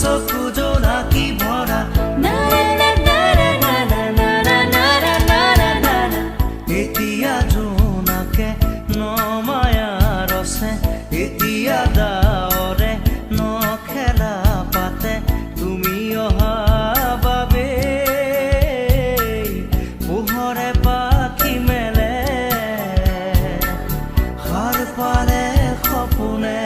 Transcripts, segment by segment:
চকু জোনাকি ভৰা এতিয়া জোনাকে নমায়া ৰচে এতিয়া ডাৱৰে নখেলা পাতে তুমি অহা বাবে পোহৰে পাখি মেলে সাৰ পাৰে সপোনে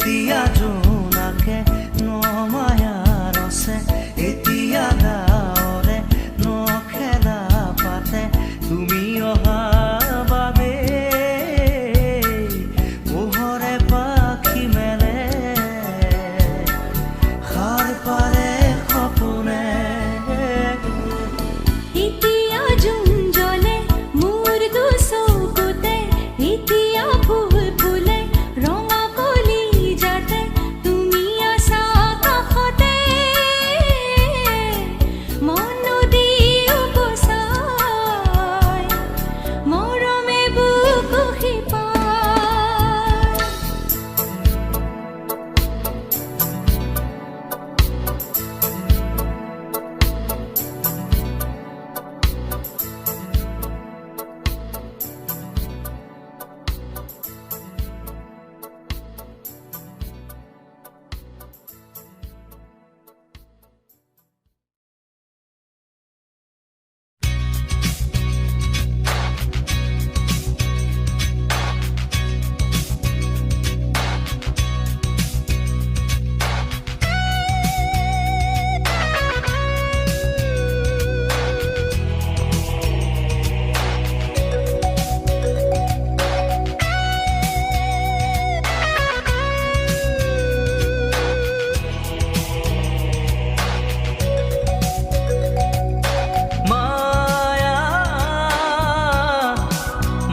এতিয়া জোনাকে নমায়া ৰচে এতিয়া ডাৱৰে নখেলা পাতে তুমি অহা বাবে পোহৰে পাখি মেলে সাৰ পাৰে সপোনে এতিয়া জোন জ্বলে মোৰ দুচকুতে এতিয়া ফুল ফুলে ৰঙা কলিজাতে তুমি আছা কাষতে মন দি উপচাই মৰমে বুকু শিপাই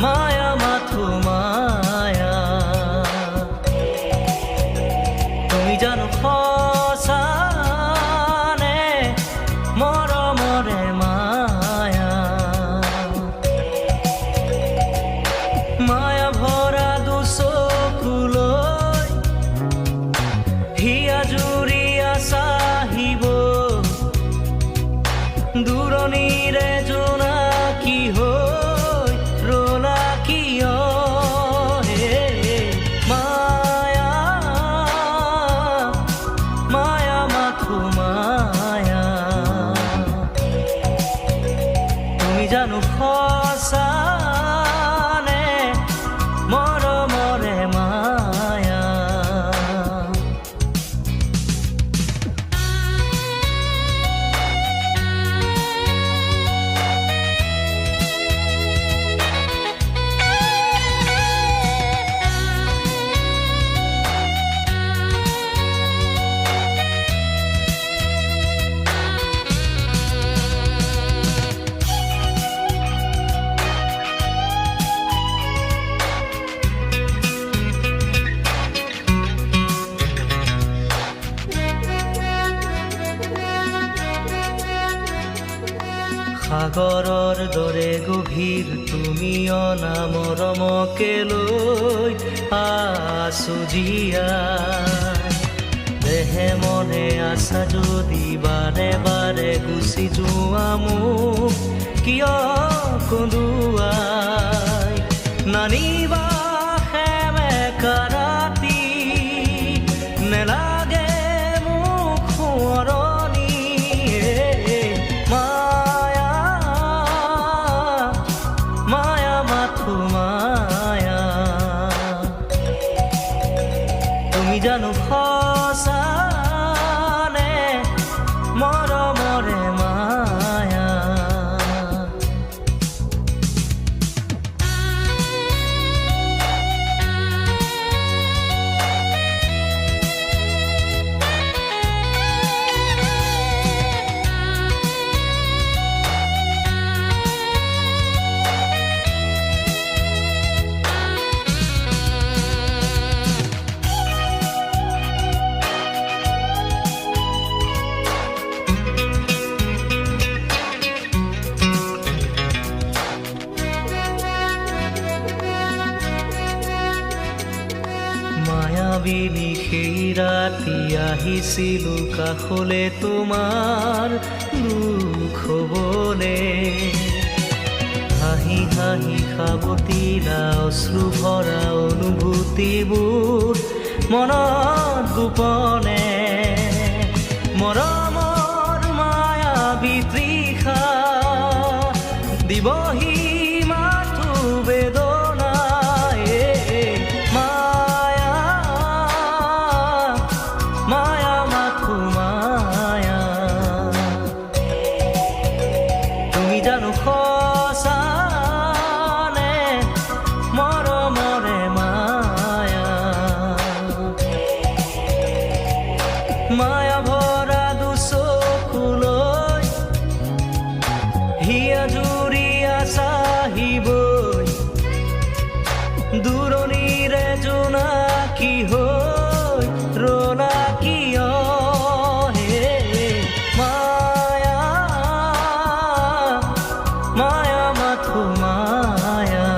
মায়া মাথো মায়া তুমি জানো সঁচানে মৰমৰে মায়া মায়া ভৰা দুচকুলৈ হিয়া জুৰিয়া চাহিব দূৰণিৰে জোনাকী হৈ ৰলা কিয় হে মায়া সাগৰৰ দৰে গভীৰ তুমি অনামৰমকে লৈ আছো জীয়াই দেহে মনে আছা যদি বাৰে বাৰে গুচি যোৱা মোক কিয় কন্দুৱাই নানিবা সেমেকা ৰাতি নেলাগে মোক সোঁৱৰণি মায়া মায়া মাথো মায়া তুমি জানো সঁচানে মৰমৰে মায়া মায়াবিনী সেই ৰাতি আহিছিলো কাষলে তোমাৰ দুখ হবলে হাঁহি হাঁহি সাৱটিলা অশ্ৰু ভৰা অনুভূতিবোৰ মনত গোপনে মৰমৰ মায়াবী তৃষা দিবহি মাথো বেদনাই মায়া মায়া মাথো মায়া তুমি জানো সঁচানে মৰমৰে মায়া মায়া ভৰা দুচকুলৈ হিয়া জুৰিয়া চাহিবই দূৰণিৰে জোনাকী হৈ ৰলা কিয় হে মায়া মায়া মাথো মায়া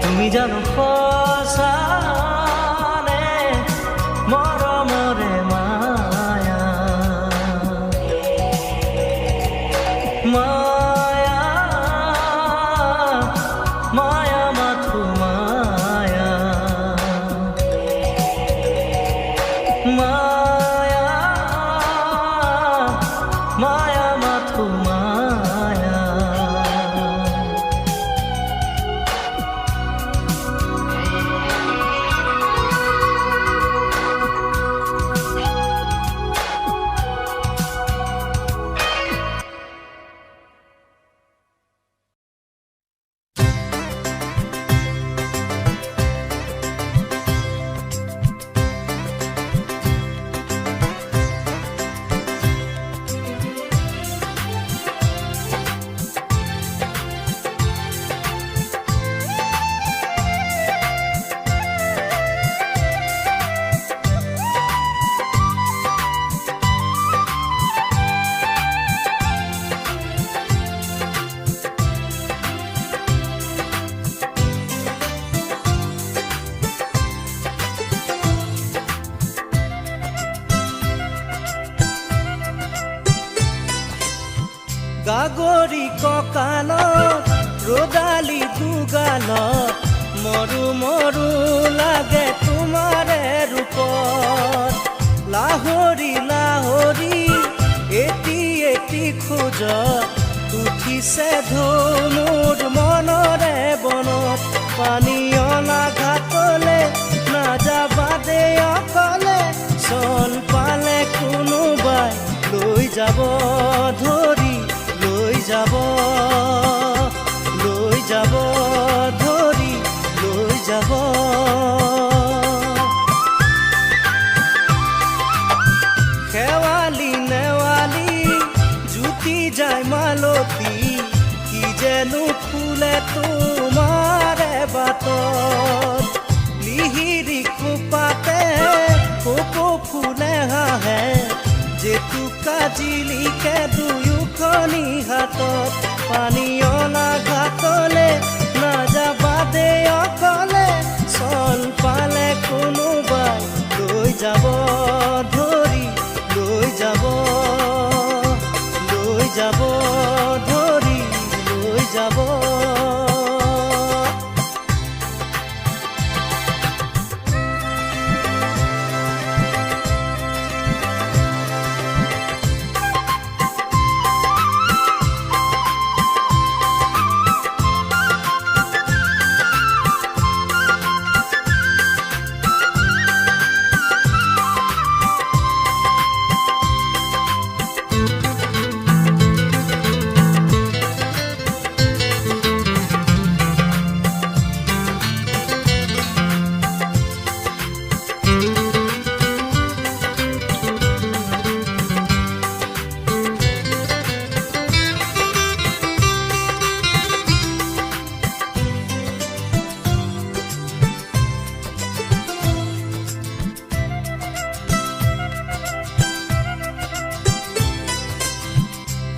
তুমি জানো সঁচানে মৰমৰে মায়া মায়া মায়া মাথো মায়া মায়া মায়া মাথো মায়া গাগৰি কঁকালত ৰদালি দুগালত মৰু মৰু লাগে তোমাৰে ৰূপত লাহৰি লাহৰি এটি এটি খোজত উঠিছে ঢৌ মোৰ মনৰে বনত পানী অনা ঘাটলে নাযাবা দে অকলে চন পালে কোনোবাই লৈ যাব ধৰি লৈ যাব ধৰি লৈ যাব শেৱালি নেৱালি জুতি যায় মালতী কি যেনো ফুলে তোমাৰে বাটত লিহিৰি খোপাতে কপৌ ফুলে হাঁহে জেতুকা জিলিকে দুয়ো খনি হাতত পানী অনা ঘাটলে নাযাবা দে অকলে চল পালে কোনোবাই লৈ যাব ধৰি লৈ যাব ধৰি লৈ যাব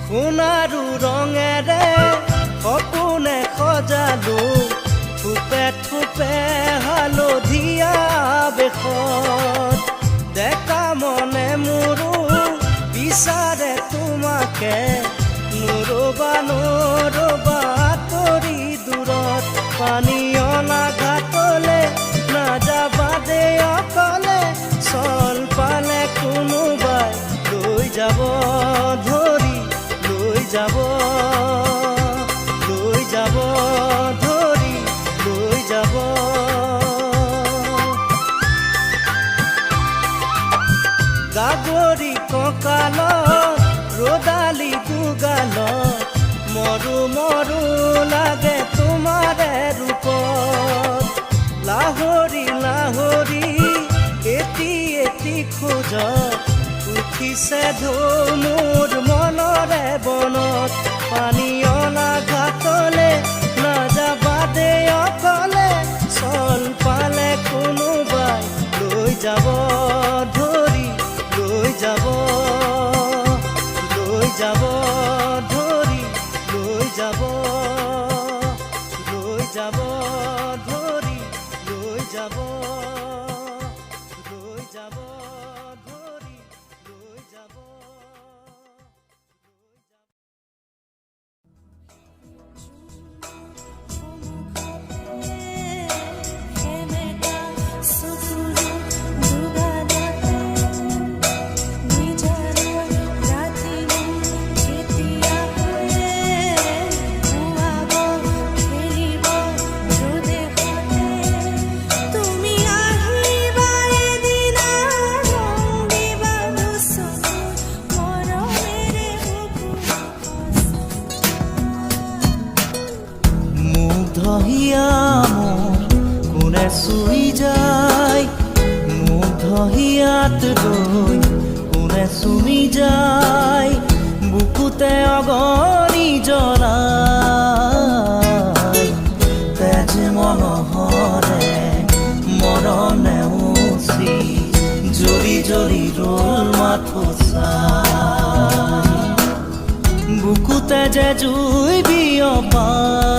সোণাৰু ৰঙেৰে সপোনে সজালো থোপে থোপে হালধীয়া বেশত ডেকা মনে মোৰো বিচাৰে তোমাকে নৰবা আঁতৰি দূৰত পানী অনা ঘাটলে নাযাবা দে অকলে চল পালে কোনোবাই লৈ যাব ধৰি লৈ যাব ধৰি লৈ যাব গাগৰি কঁকালত ৰদালি দুগালত মৰো মৰো লাগে তোমাৰে ৰূপত লাহৰি এটি খোজত উঠিছে ঢৌ মোৰ মনৰে বনত পানী অনা ঘাটলে নাযাবা দে অকলে চল পালে কোনোবাই লৈ যাব ধৰি লৈ যাব ধৰি লৈ যাব ধৰি লৈ যাব কোনে চুই যায় মুগ্ধ হিয়াত লৈ কোনে চুমি যায় বুকুতে অগণি জ্বলাই তেজ মনোহৰে মৰণে উচি জ্বলি ৰল মাথোচাই বুকুতে যে জুই বিয়পাই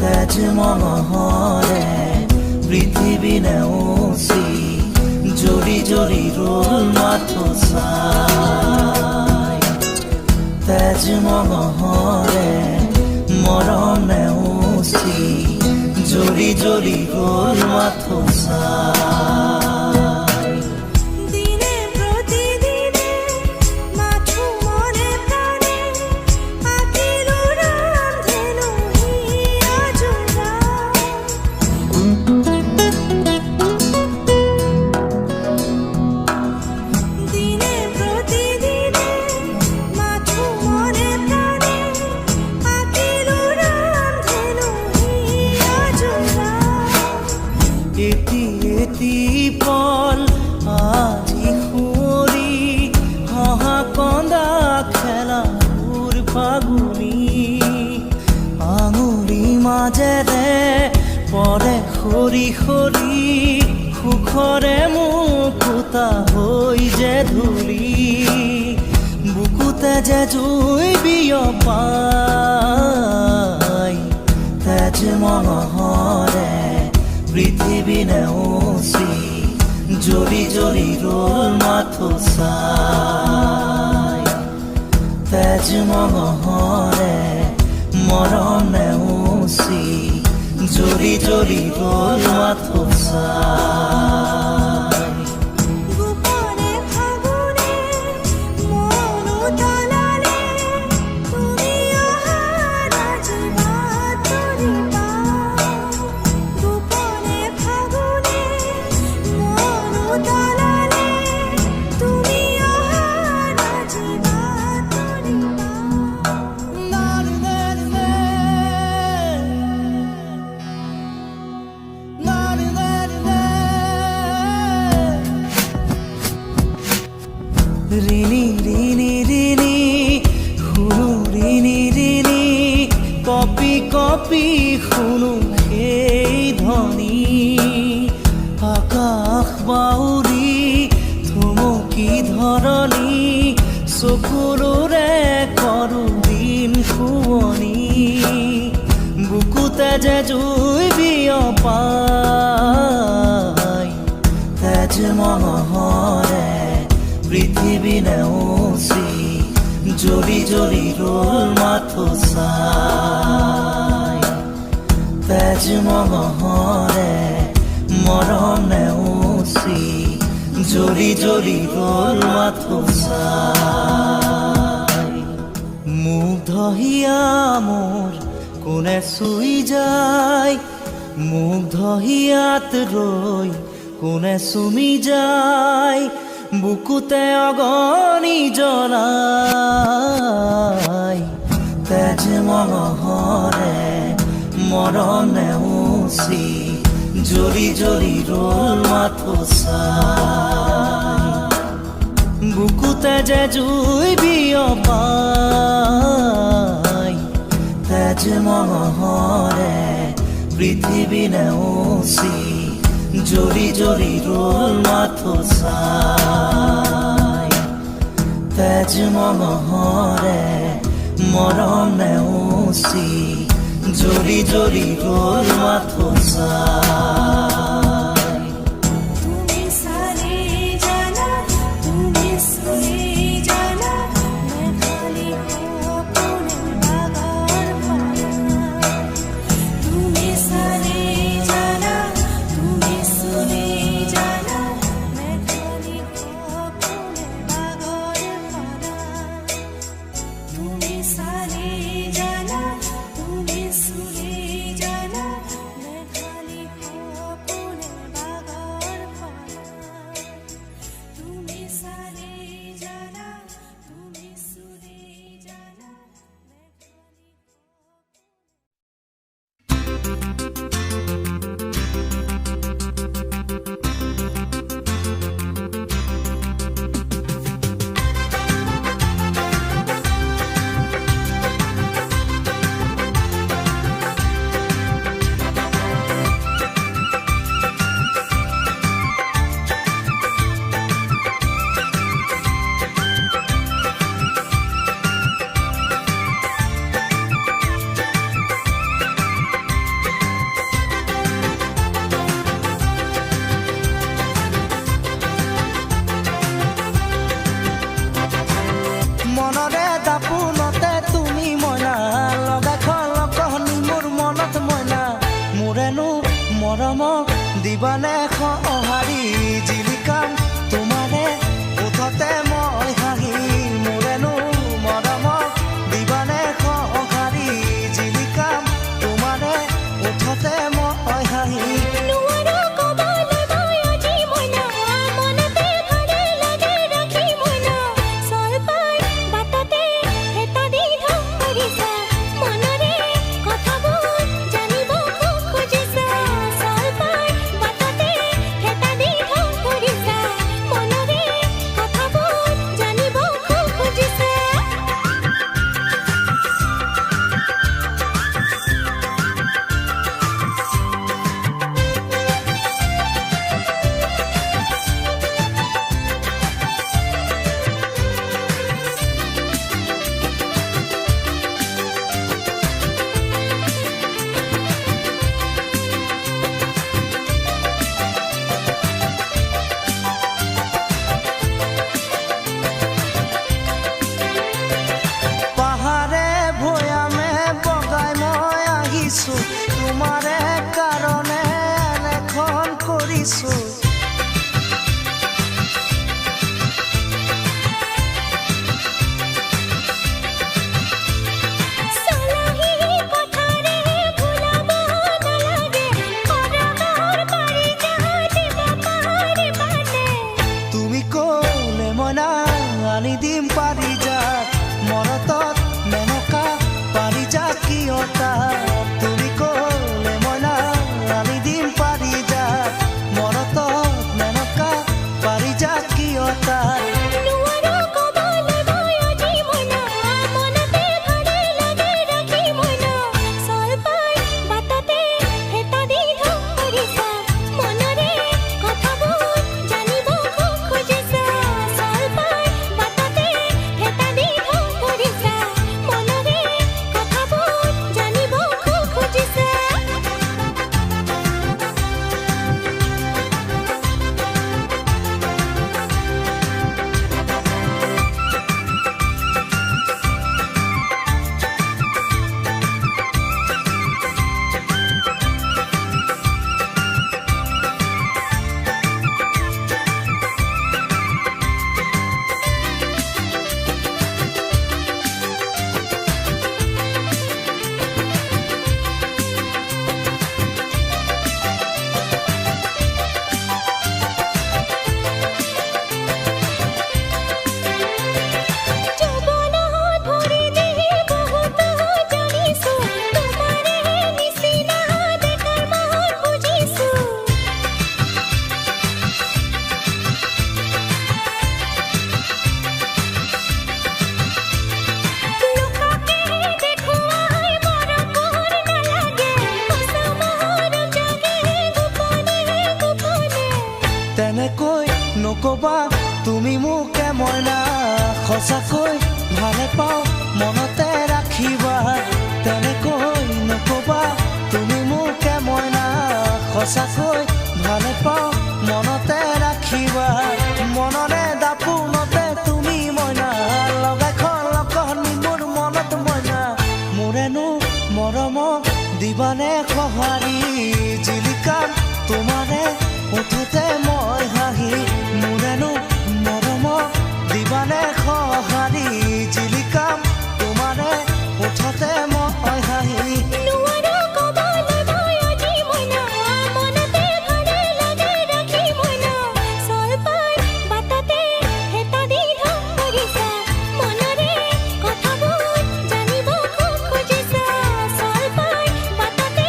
তেজ মনোহৰে পৃথিৱী নেওচি জ্বলি ৰল মাথোচাই তেজ মনোহৰে মৰণ নেওচি জ্বলি ৰল মাথোচাই দিনে প্ৰতিদিনে মাথো মনে প্ৰাণে আঁকিলো ৰান্ধেনো হিয়া জোৰা দিনে প্ৰতিদিনে মাথো মনে প্ৰাণে আঁকিলো ৰান্ধেনো হিয়া জোৰা এটি পল আজি সুঁৱৰি হহা কন্দা খেলাবোৰ ফাগুনি আঙুলি মাজেৰে পৰে সৰি সুখৰে মুকুতা হৈ যে ধূলি বুকু তেজে জুই বিয়পাই তেজ মনহৰে পৃথিৱী নেওচি জৰি জৰি ৰল মাথো চাই তেজ মনহৰে মৰম নেওচি জৰি জৰি ৰল মাথো চাই গোপনে ফাগুনে মন উতলালে তুমি অহা আজি বাতৰি পাওঁ গোপনে ফাগুনে মন উতলালে তুমি অহা আজি বাতৰি ৰিণি ৰিণি ৰিণি শুনো ৰিণি ৰিণি কপি কপি শুনো সেই ধ্বনি আকাশ বাউৰি থমকি ধৰণি চকুৰে কৰো দিন শুৱনি বুকুতে যে জুই বিয়পাই তেজ মনহৰে পৃথিৱী নেওচি জৰি জৰি ৰল মাথো চাই তেজ মনহৰে মৰম নেওচি জৰি জৰি ৰল মাথো চাই মুগ্ধ হিয়া মোৰ কোনে চুই যায় মুগ্ধ হিয়াত ৰৈ কোনে চুমি যায় বুকুতে অগনি জ্বলাই তেজ মনহৰে মৰম নেওচি জৰি জৰি ৰল মাথো চাই বুকুতে যে জুই বিয়পাই তেজ মনহৰে পৃথিৱী নেওচি জৰি জৰি ৰল মাথো চাই তেজ মনহৰে মৰম নেওচি জৰি জৰি ৰল মাথো চাই তুমি সারে জানা তুমি সুরে জানা मैं खाली अपने बागार पाना তুমি সারে জানা তুমি সুরে জানা मैं खाली अपने बागार पाना তুমি সারে জানা তুমি সুরে জানা मैं खाली अपने बागार पाना তুমি সারে জানা তুমি সুরে জানা मैं खाली মনৰে দাপোনতে তুমি মইনা লগা খলকনি মোৰ মনত মইনা মোৰেনো মৰমক দিবানে সঁহাৰি জিলিকাম তোমাৰে ওঠতে মই হাঁহি মোৰেনো মৰমক দিবানে সঁহাৰি জিলিকাম তোমাৰে ওঠতে মই হাঁহি নুৱাৰো কবলৈ মই আজি মইনা মনতে ভালে লাগে ৰাখি মইনা চল পাই বাটতে হেতা দি ধৰিছা মনৰে কথাবোৰ জানিব খুজিছা চল পাই বাটতে হেতা দি ধৰিছা মনৰে কথাবোৰ জানিব খুজিছা নকবা তুমি মোকে মইনা সঁচাকৈ ভালে পাওঁ মনতে ৰাখিবা তেনেকৈ নকবা তুমি মোকে মইনা সঁচাকৈ ভালে পাওঁ মনতে ৰাখিবা মনৰে দাপোনতে তুমি মইনা লগাই খলকনি মোৰ মনত মইনা মোৰেনো মৰম দিবানে সঁহাৰি জিলিকাম তোমাৰে উঠোতে মই হাঁহি মোৰেনো মৰম দিবানে সঁহাৰি জিলিকাম তোমাৰে উঠোতে মই হাঁহি নোৱাৰো ক'বলৈ মই আজি মইনা মনতে ভালে লাগে ৰাখি মইনা চল পাই বাটতে হেতা দি ধম কৰিছা মনৰে কথাবোৰ জানিব খুব খুজিছা চল পাই বাটতে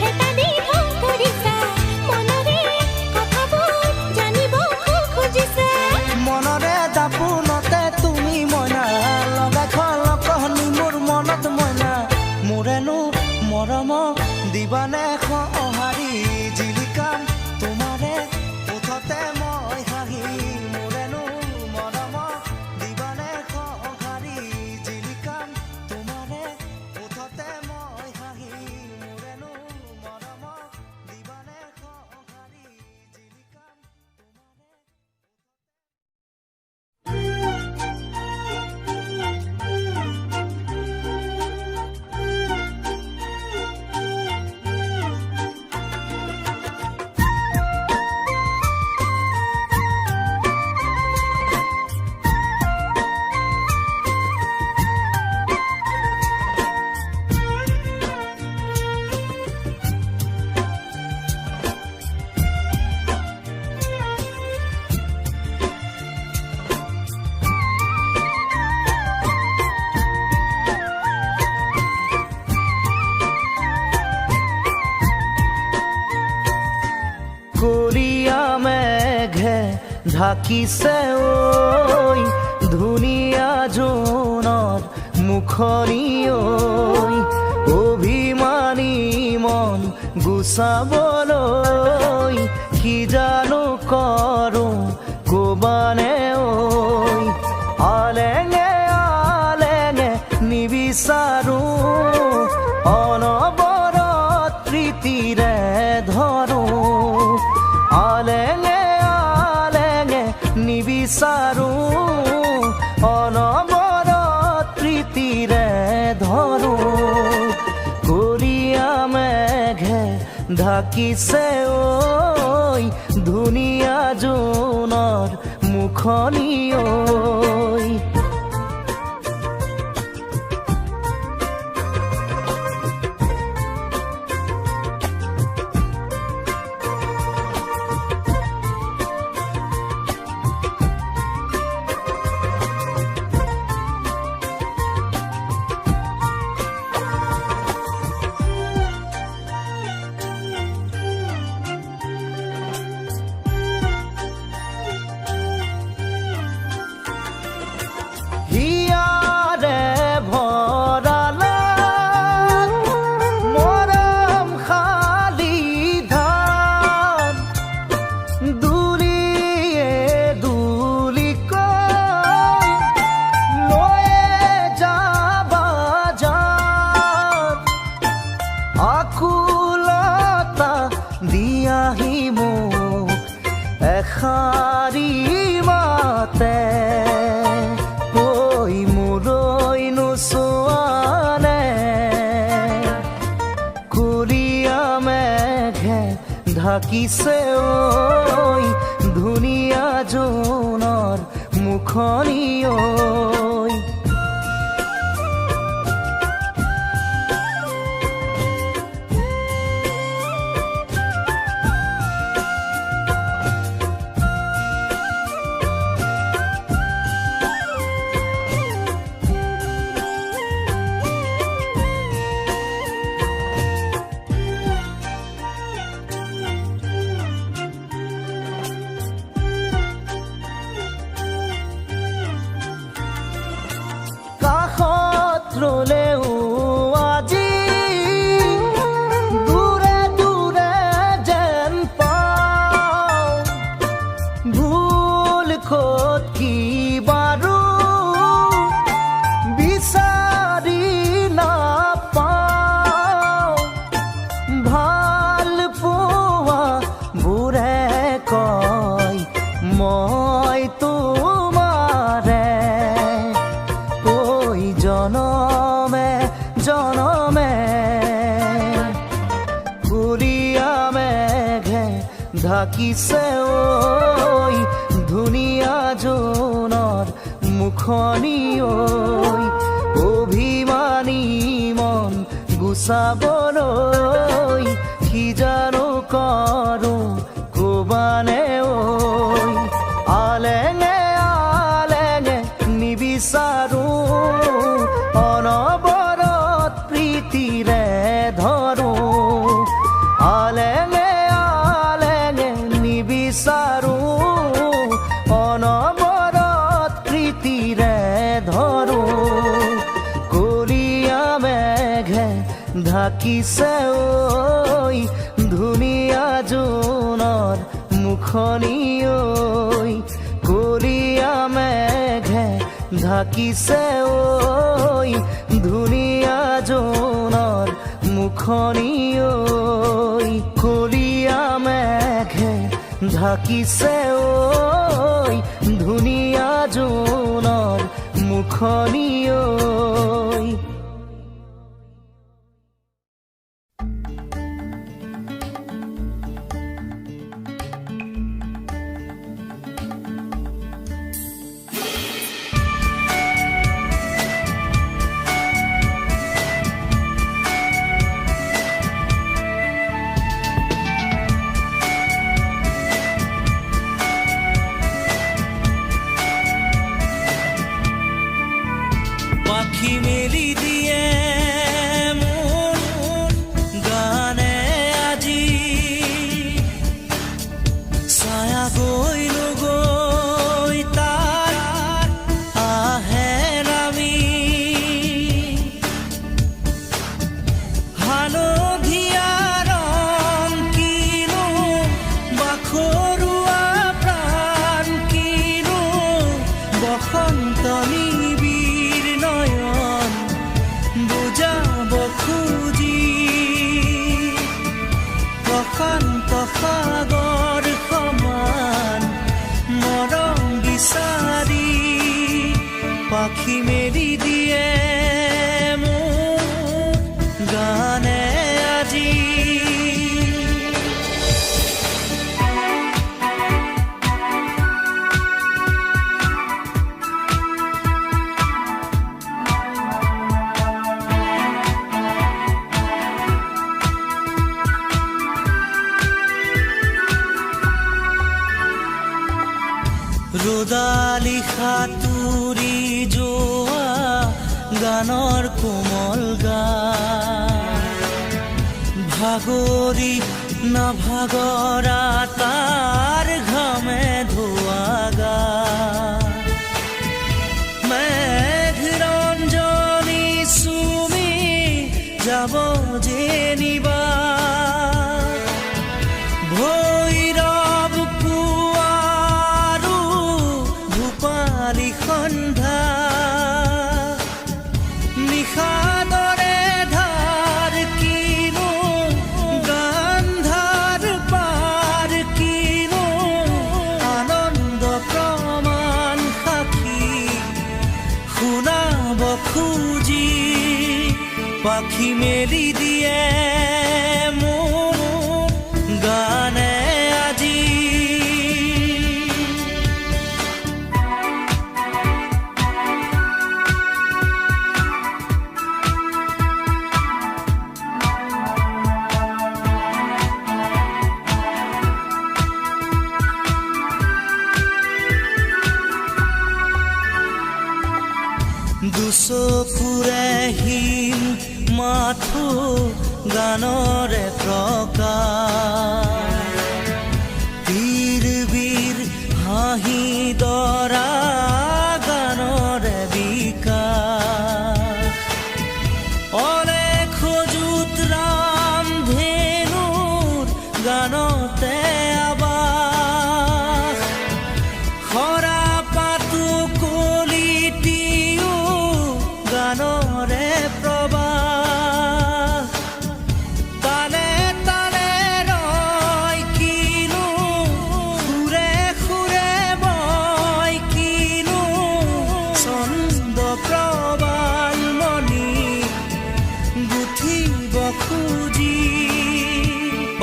হেতা দি ধম কৰিছা মনৰে কথাবোৰ জানিব খুব খুজিছা মনৰে দাপোনতে তুমি মইনা লগাই খলকনি মোৰ মনত মইনা মোৰেনো মৰম দিবানে সঁহাৰি জিলিকাম তোমাৰে উঠতে মই হাঁহি মোৰেনো মৰম দিবানে সঁহাৰি জিলিকাম তোমাৰে উঠতে মই হাঁহি মোৰেনো মৰম দিবানে সঁহাৰি জিলিকাম কৰিয়া মেঘে ঢাকিছে ঐ ধুনীয়া জোনত মুখনি ঐ অভিমানী মন গুচাবলৈ কি জানো কৰোঁ ক'বানে ঐ আলেঙে আলেঙে নিবিচাৰোঁ অনবৰত প্ৰীতিৰে ধৰোঁ আলেঙে আলেঙে নিবিচাৰোঁ অনবৰত প্ৰীতিৰে ধৰোঁ কৰিয়া মেঘে ঢাকিছে ঐ ধুনীয়া জোনৰ মুখনি ঐ হিয়াৰে ভৰালা মৰম খালি ধান দুলিয়ে দুলিকৈ লৈয়ে যাবা জান আকুলতা দিয়াহি মোক এষাৰি মাতে ঢাকিছে ঐ ধুনীয়া জোনৰ মুখনি ঐ মই তোমাৰে ঐ জনমে জনমে কুলিয়া মেঘে ঢাকিছে ঐ ধুনীয়া জোনৰ মুখনি ঐ অভিমানী মন গুচাবলৈ কি জানো কৰো কবানে ঐ আলেঙে আলেঙে নিবিচাৰো অনবৰত প্ৰীতিৰে ধৰো আলেঙে আলেঙে নিবিচাৰো অনবৰত প্ৰীতিৰে ধৰো কলীয়া মেঘে ঢাকিছে ঐ ধুনীয়া জোনৰ মুখনি ঐ কলীয়া মেঘে ঢাকিছে ঐ ধুনীয়া জোনৰ মুখনি ঐ কলীয়া মেঘে ঢাকিছে ঐ ধুনীয়া জোনৰ মুখনি ঐ পাখি মেলি দিয়ে মোৰ গানে আজি ছায়া গৈ নগৈ তাৰ আহে নামি হালধীয়া ৰং কিনো বাখৰুৱা প্ৰাণ কিনো বসন্ত নিবিৰ নয়ন বুজাব খুজি প্ৰশান্ত সাগৰ সমান মৰম বিচাৰি পাখি মেলি দিয়ে মোৰ গানে আজি ৰ'দালি সাঁতুৰি যোৱা গানৰ কোমল গান ভাগৰি নাভাগৰা তাৰ ঘামে ধোৱা গা মেঘৰঞ্জনী চুমি যাব যেনিবা ভৈৰৱ পুৱাৰো ভূপালী সন্ধ্যা নিশাদৰে ধাৰ কিনো গান্ধাৰ পাৰ কিনো আনন্দ প্ৰমাণ সাক্ষী শুনাব খুজি পাখি মেলি দিয়ে মোৰ গানে আজি দুচকুৰে হিম মাথো গানৰে প্ৰকাশ বীৰ বীৰ হাঁহি দৰা গানৰে বিকাশ অলেখ যুত ৰাম ধেনুৰ গানতে আবাস খৰা পাতো কলিটিও গানৰে প্ৰবাহ তালে তালে ৰয় কিনো সুৰে সুৰে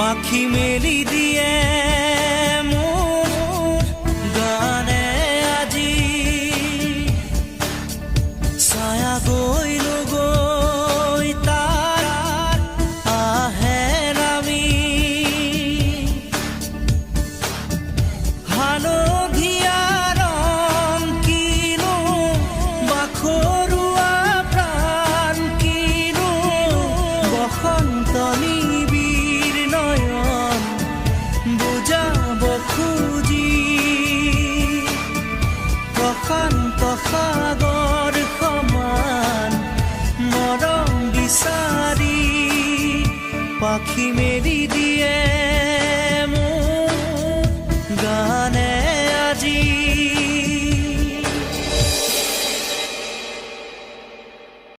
পাখি মেলি দিয়ে মোৰ গানে আজি ছায়া গৈলো গৈ তাৰ আহে নামি হালধীয়া ৰং কিনো বাখৰুৱা প্ৰাণ কিনো বসন্ত নিবিৰ নয়ন বুজাব খুজি প্ৰশান্ত সাগৰ সমান মৰম বিচাৰি পাখি মেলি